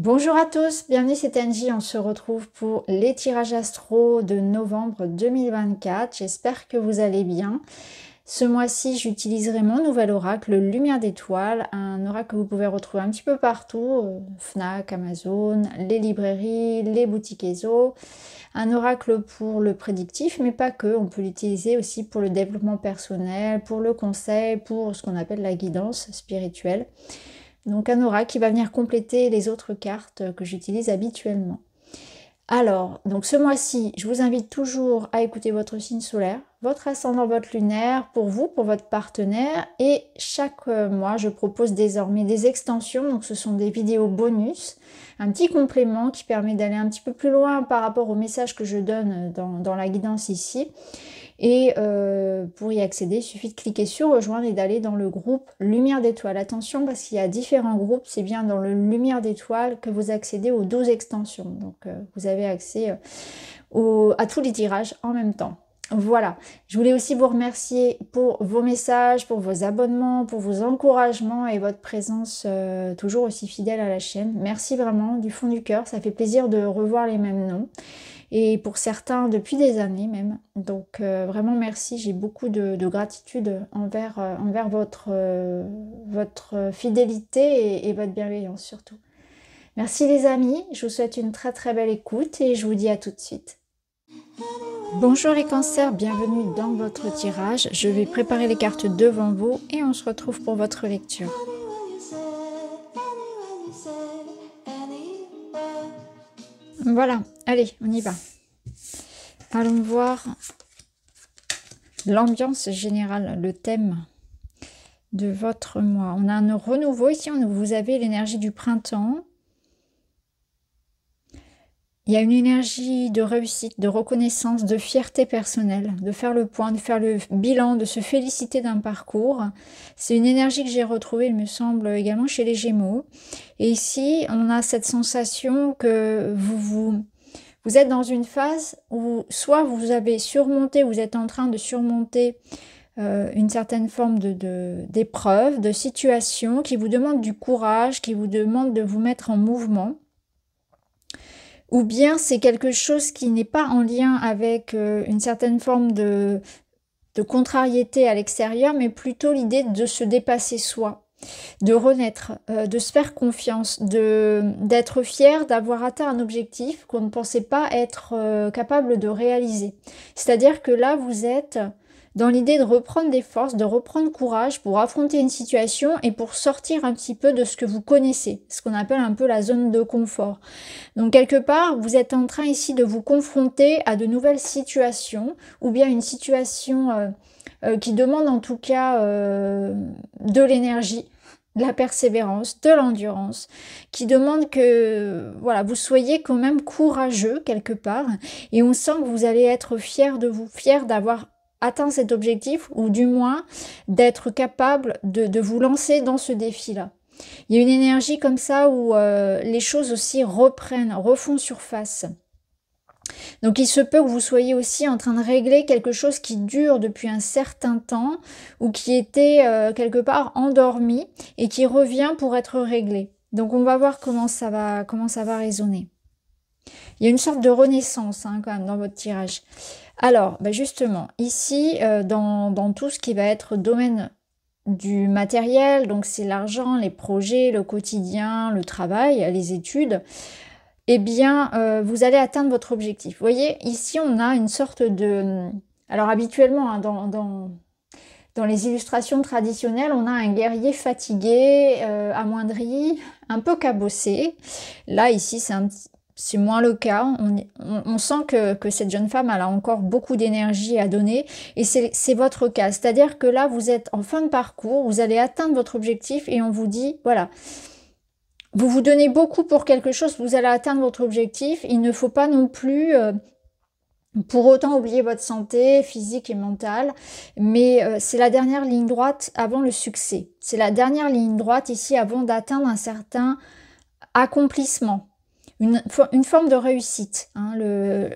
Bonjour à tous, bienvenue, c'est Angie, on se retrouve pour les tirages astro de novembre 2024. J'espère que vous allez bien. Ce mois-ci, j'utiliserai mon nouvel oracle, Lumière d'étoiles, un oracle que vous pouvez retrouver un petit peu partout, Fnac, Amazon, les librairies, les boutiques ESO. Un oracle pour le prédictif, mais pas que, on peut l'utiliser aussi pour le développement personnel, pour le conseil, pour ce qu'on appelle la guidance spirituelle. Donc un oracle qui va venir compléter les autres cartes que j'utilise habituellement. Alors, donc ce mois-ci, je vous invite toujours à écouter votre signe solaire, votre ascendant, votre lunaire, pour vous, pour votre partenaire. Et chaque mois, je propose désormais des extensions. Donc ce sont des vidéos bonus, un petit complément qui permet d'aller un petit peu plus loin par rapport au message que je donne dans la guidance ici. Et pour y accéder, il suffit de cliquer sur rejoindre et d'aller dans le groupe Lumière d'étoiles. Attention parce qu'il y a différents groupes, c'est bien dans le Lumière d'étoiles que vous accédez aux 12 extensions. Donc vous avez accès à tous les tirages en même temps. Voilà, je voulais aussi vous remercier pour vos messages, pour vos abonnements, pour vos encouragements et votre présence toujours aussi fidèle à la chaîne. Merci vraiment du fond du cœur, ça fait plaisir de revoir les mêmes noms. Et pour certains depuis des années même. Donc vraiment merci, j'ai beaucoup de gratitude envers votre fidélité et votre bienveillance surtout. Merci les amis, je vous souhaite une très très belle écoute et je vous dis à tout de suite. Bonjour les cancers, bienvenue dans votre tirage. Je vais préparer les cartes devant vous et on se retrouve pour votre lecture. Voilà, allez, on y va. Allons voir l'ambiance générale, le thème de votre mois. On a un renouveau ici, vous avez l'énergie du printemps. Il y a une énergie de réussite, de reconnaissance, de fierté personnelle, de faire le point, de faire le bilan, de se féliciter d'un parcours. C'est une énergie que j'ai retrouvée, il me semble, également chez les Gémeaux. Et ici, on a cette sensation que vous êtes dans une phase où soit vous avez surmonté, vous êtes en train de surmonter une certaine forme d'épreuve, de situation qui vous demande du courage, qui vous demande de vous mettre en mouvement. Ou bien c'est quelque chose qui n'est pas en lien avec une certaine forme de contrariété à l'extérieur, mais plutôt l'idée de se dépasser soi, de renaître, de se faire confiance, d'être fier d'avoir atteint un objectif qu'on ne pensait pas être capable de réaliser. C'est-à-dire que là, vous êtes dans l'idée de reprendre des forces, de reprendre courage pour affronter une situation et pour sortir un petit peu de ce que vous connaissez, ce qu'on appelle un peu la zone de confort. Donc quelque part, vous êtes en train ici de vous confronter à de nouvelles situations ou bien une situation qui demande en tout cas de l'énergie, de la persévérance, de l'endurance, qui demande que voilà, vous soyez quand même courageux quelque part et on sent que vous allez être fier de vous, fier d'avoir atteint cet objectif ou du moins d'être capable de vous lancer dans ce défi-là. Il y a une énergie comme ça où les choses aussi refont surface. Donc il se peut que vous soyez aussi en train de régler quelque chose qui dure depuis un certain temps ou qui était quelque part endormi et qui revient pour être réglé. Donc on va voir comment ça va résonner. Il y a une sorte de renaissance quand même dans votre tirage. Alors justement, ici dans tout ce qui va être domaine du matériel, donc c'est l'argent, les projets, le quotidien, le travail, les études, eh bien, vous allez atteindre votre objectif. Vous voyez, ici, on a une sorte de... Alors, habituellement, dans les illustrations traditionnelles, on a un guerrier fatigué, amoindri, un peu cabossé. Là, ici, c'est moins le cas. On sent que cette jeune femme, elle a encore beaucoup d'énergie à donner. Et c'est votre cas. C'est-à-dire que là, vous êtes en fin de parcours, vous allez atteindre votre objectif et on vous dit, voilà, vous vous donnez beaucoup pour quelque chose, vous allez atteindre votre objectif. Il ne faut pas non plus pour autant oublier votre santé physique et mentale. Mais c'est la dernière ligne droite avant le succès. C'est la dernière ligne droite ici avant d'atteindre un certain accomplissement. Une forme de réussite,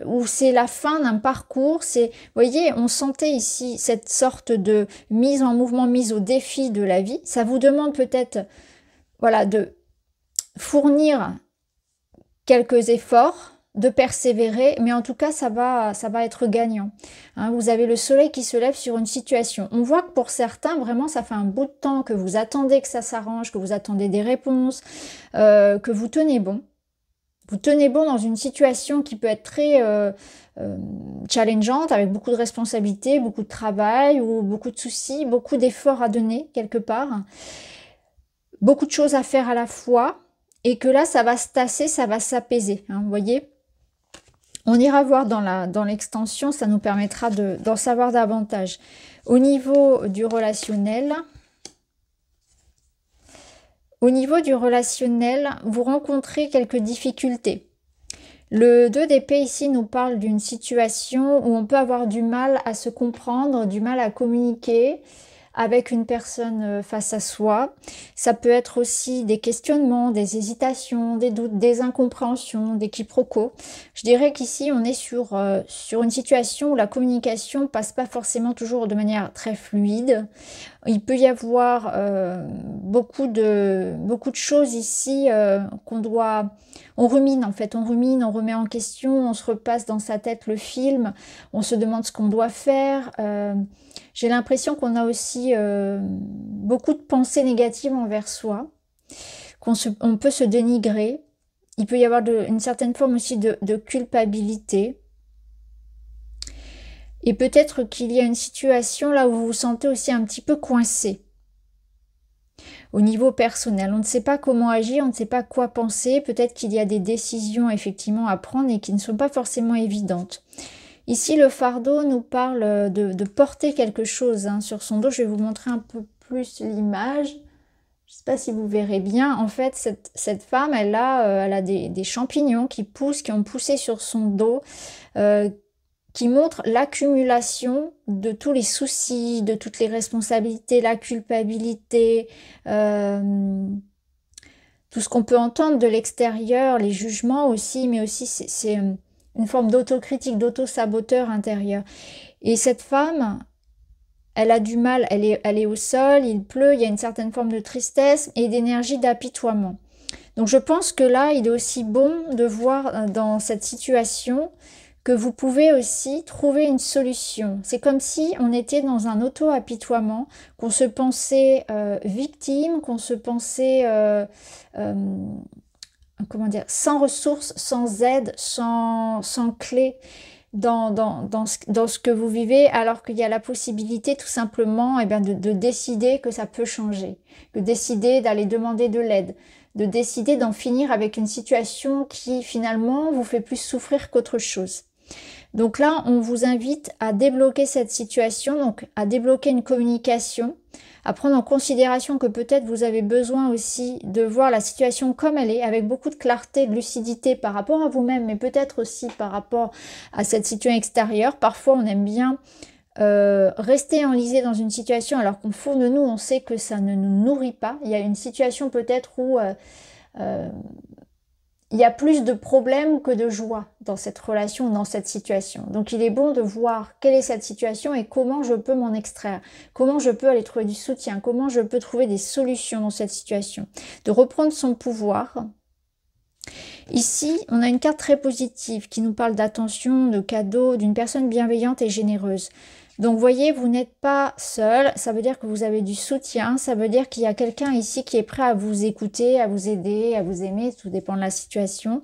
où c'est la fin d'un parcours. Vous voyez, on sentait ici cette sorte de mise en mouvement, mise au défi de la vie. Ça vous demande peut-être, voilà, de fournir quelques efforts, de persévérer, mais en tout cas, ça va être gagnant. Hein, vous avez le soleil qui se lève sur une situation. On voit que pour certains, vraiment, ça fait un bout de temps que vous attendez que ça s'arrange, que vous attendez des réponses, que vous tenez bon. Vous tenez bon dans une situation qui peut être très challengeante, avec beaucoup de responsabilités, beaucoup de travail, ou beaucoup de soucis, beaucoup d'efforts à donner quelque part, beaucoup de choses à faire à la fois, et que là, ça va se tasser, ça va s'apaiser. Hein, vous voyez ? On ira voir dans l'extension, ça nous permettra d'en savoir davantage. Au niveau du relationnel, vous rencontrez quelques difficultés. Le 2 d'épée ici nous parle d'une situation où on peut avoir du mal à se comprendre, du mal à communiquer avec une personne face à soi. Ça peut être aussi des questionnements, des hésitations, des doutes, des incompréhensions, des quiproquos. Je dirais qu'ici on est sur une situation où la communication passe pas forcément toujours de manière très fluide. Il peut y avoir beaucoup de choses ici on rumine en fait, on rumine, on remet en question, on se repasse dans sa tête le film, on se demande ce qu'on doit faire. J'ai l'impression qu'on a aussi beaucoup de pensées négatives envers soi, on peut se dénigrer. Il peut y avoir une certaine forme aussi de culpabilité. Et peut-être qu'il y a une situation là où vous vous sentez aussi un petit peu coincé. Au niveau personnel, on ne sait pas comment agir, on ne sait pas quoi penser. Peut-être qu'il y a des décisions effectivement à prendre et qui ne sont pas forcément évidentes. Ici, le fardeau nous parle de porter quelque chose sur son dos. Je vais vous montrer un peu plus l'image. Je ne sais pas si vous verrez bien. En fait, cette femme, elle a des champignons qui poussent, qui ont poussé sur son dos, qui montrent l'accumulation de tous les soucis, de toutes les responsabilités, la culpabilité, tout ce qu'on peut entendre de l'extérieur, les jugements aussi, mais aussi c'est une forme d'autocritique, d'auto-saboteur intérieur. Et cette femme, elle a du mal, elle est au sol, il pleut, il y a une certaine forme de tristesse et d'énergie d'apitoiement. Donc je pense que là, il est aussi bon de voir dans cette situation que vous pouvez aussi trouver une solution. C'est comme si on était dans un auto-apitoiement, qu'on se pensait victime, qu'on se pensait comment dire, sans ressources, sans aide, sans clé dans ce que vous vivez, alors qu'il y a la possibilité tout simplement de décider que ça peut changer, de décider d'aller demander de l'aide, de décider d'en finir avec une situation qui finalement vous fait plus souffrir qu'autre chose. Donc là, on vous invite à débloquer cette situation, donc à débloquer une communication, à prendre en considération que peut-être vous avez besoin aussi de voir la situation comme elle est, avec beaucoup de clarté, de lucidité par rapport à vous-même, mais peut-être aussi par rapport à cette situation extérieure. Parfois, on aime bien rester enlisé dans une situation alors qu'au fond de nous, on sait que ça ne nous nourrit pas. Il y a une situation peut-être où il y a plus de problèmes que de joie dans cette relation, dans cette situation. Donc il est bon de voir quelle est cette situation et comment je peux m'en extraire, comment je peux aller trouver du soutien, comment je peux trouver des solutions dans cette situation, de reprendre son pouvoir. Ici, on a une carte très positive qui nous parle d'attention, de cadeaux, d'une personne bienveillante et généreuse. Donc, vous voyez, vous n'êtes pas seul, ça veut dire que vous avez du soutien, ça veut dire qu'il y a quelqu'un ici qui est prêt à vous écouter, à vous aider, à vous aimer, tout dépend de la situation,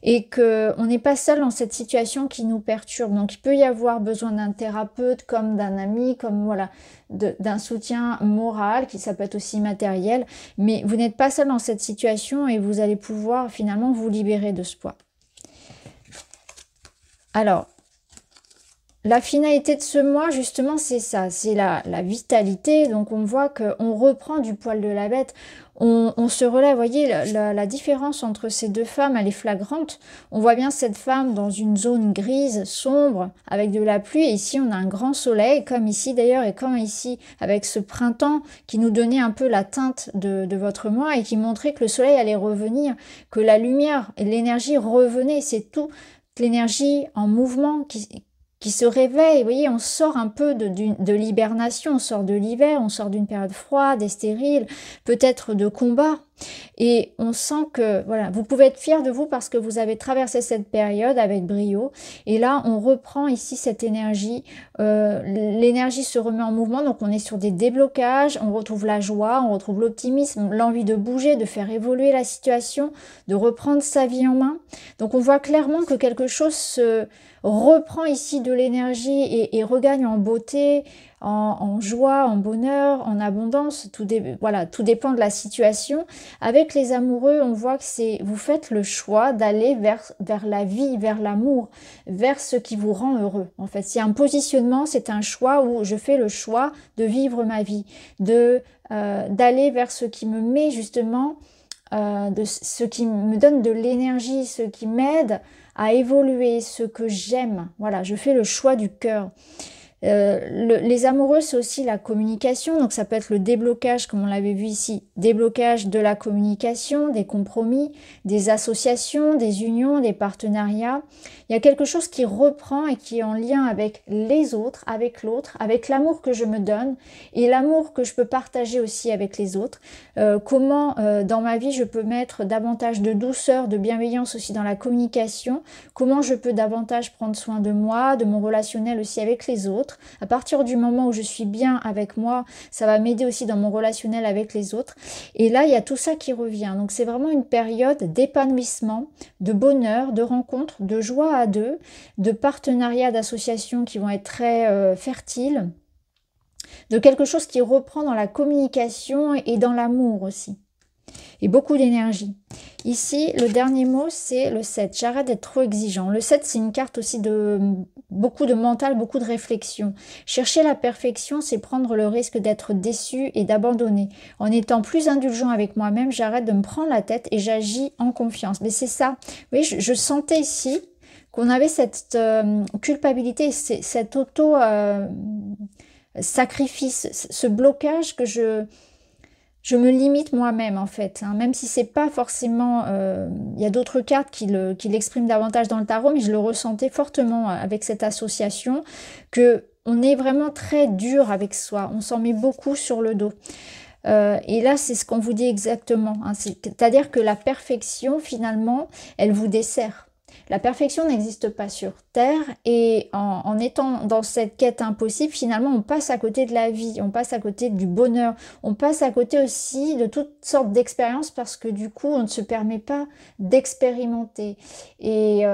et qu'on n'est pas seul dans cette situation qui nous perturbe. Donc, il peut y avoir besoin d'un thérapeute, comme d'un ami, comme voilà, d'un soutien moral, ça peut être aussi matériel, mais vous n'êtes pas seul dans cette situation et vous allez pouvoir finalement vous libérer de ce poids. Alors, la finalité de ce mois, justement, c'est ça, c'est la vitalité. Donc, on voit qu'on reprend du poil de la bête, on se relève. Vous voyez, la différence entre ces deux femmes, elle est flagrante. On voit bien cette femme dans une zone grise, sombre, avec de la pluie. Et ici, on a un grand soleil, comme ici d'ailleurs, et comme ici, avec ce printemps qui nous donnait un peu la teinte de votre mois et qui montrait que le soleil allait revenir, que la lumière et l'énergie revenaient. C'est tout l'énergie en mouvement qui se réveille. Vous voyez, on sort un peu de l'hibernation, on sort de l'hiver, on sort d'une période froide et stérile, peut-être de combat. Et on sent que, voilà, vous pouvez être fier de vous parce que vous avez traversé cette période avec brio. Et là, on reprend ici cette énergie. L'énergie se remet en mouvement, donc on est sur des déblocages, on retrouve la joie, on retrouve l'optimisme, l'envie de bouger, de faire évoluer la situation, de reprendre sa vie en main. Donc on voit clairement que quelque chose se reprend ici de l'énergie et regagne en beauté, en joie, en bonheur, en abondance. Voilà, tout dépend de la situation. Avec les amoureux, on voit que vous faites le choix d'aller vers la vie, vers l'amour, vers ce qui vous rend heureux. En fait, c'est un positionnement, c'est un choix où je fais le choix de vivre ma vie, d'aller vers ce qui me met justement, de ce qui me donne de l'énergie, ce qui m'aide à évoluer, ce que j'aime. Voilà, je fais le choix du cœur. Les amoureux, c'est aussi la communication, donc ça peut être le déblocage, comme on l'avait vu ici, déblocage de la communication, des compromis, des associations, des unions, des partenariats. Il y a quelque chose qui reprend et qui est en lien avec les autres, avec l'autre, avec l'amour que je me donne et l'amour que je peux partager aussi avec les autres. Comment dans ma vie je peux mettre davantage de douceur, de bienveillance aussi dans la communication, comment je peux davantage prendre soin de moi, de mon relationnel aussi avec les autres. À partir du moment où je suis bien avec moi, ça va m'aider aussi dans mon relationnel avec les autres. Et là, il y a tout ça qui revient. Donc c'est vraiment une période d'épanouissement, de bonheur, de rencontres, de joie à deux, de partenariats, d'associations qui vont être très fertiles, de quelque chose qui reprend dans la communication et dans l'amour aussi. Et beaucoup d'énergie. Ici, le dernier mot, c'est le 7. J'arrête d'être trop exigeant. Le 7, c'est une carte aussi de beaucoup de mental, beaucoup de réflexion. Chercher la perfection, c'est prendre le risque d'être déçu et d'abandonner. En étant plus indulgent avec moi-même, j'arrête de me prendre la tête et j'agis en confiance. Mais c'est ça. Oui, je sentais ici qu'on avait cette culpabilité, cet auto-sacrifice, ce blocage que je me limite moi-même en fait, hein, même si c'est pas forcément, il y a d'autres cartes qui l'expriment davantage dans le tarot, mais je le ressentais fortement avec cette association, que on est vraiment très dur avec soi, on s'en met beaucoup sur le dos. Et là, c'est ce qu'on vous dit exactement, hein, c'est-à-dire que la perfection, finalement, elle vous dessert. La perfection n'existe pas sur Terre et en étant dans cette quête impossible, finalement, on passe à côté de la vie, on passe à côté du bonheur, on passe à côté aussi de toutes sortes d'expériences parce que du coup, on ne se permet pas d'expérimenter. Et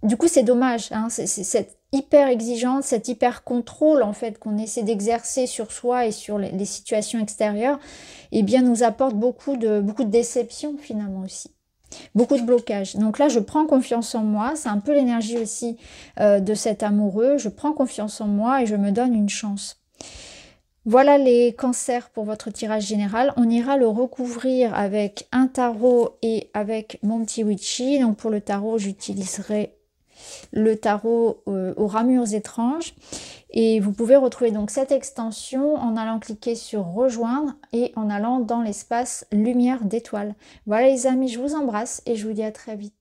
du coup, c'est dommage, hein, c'est cette hyper exigence, cet hyper contrôle en fait qu'on essaie d'exercer sur soi et sur les situations extérieures, eh bien, nous apporte beaucoup de déception finalement aussi. Beaucoup de blocages. Donc là, je prends confiance en moi. C'est un peu l'énergie aussi de cet amoureux. Je prends confiance en moi et je me donne une chance. Voilà les cancers pour votre tirage général. On ira le recouvrir avec un tarot et avec mon petit witchy. Donc pour le tarot, j'utiliserai le tarot aux ramures étranges. Et vous pouvez retrouver donc cette extension en allant cliquer sur rejoindre et en allant dans l'espace lumière d'étoiles. Voilà les amis, je vous embrasse et je vous dis à très vite.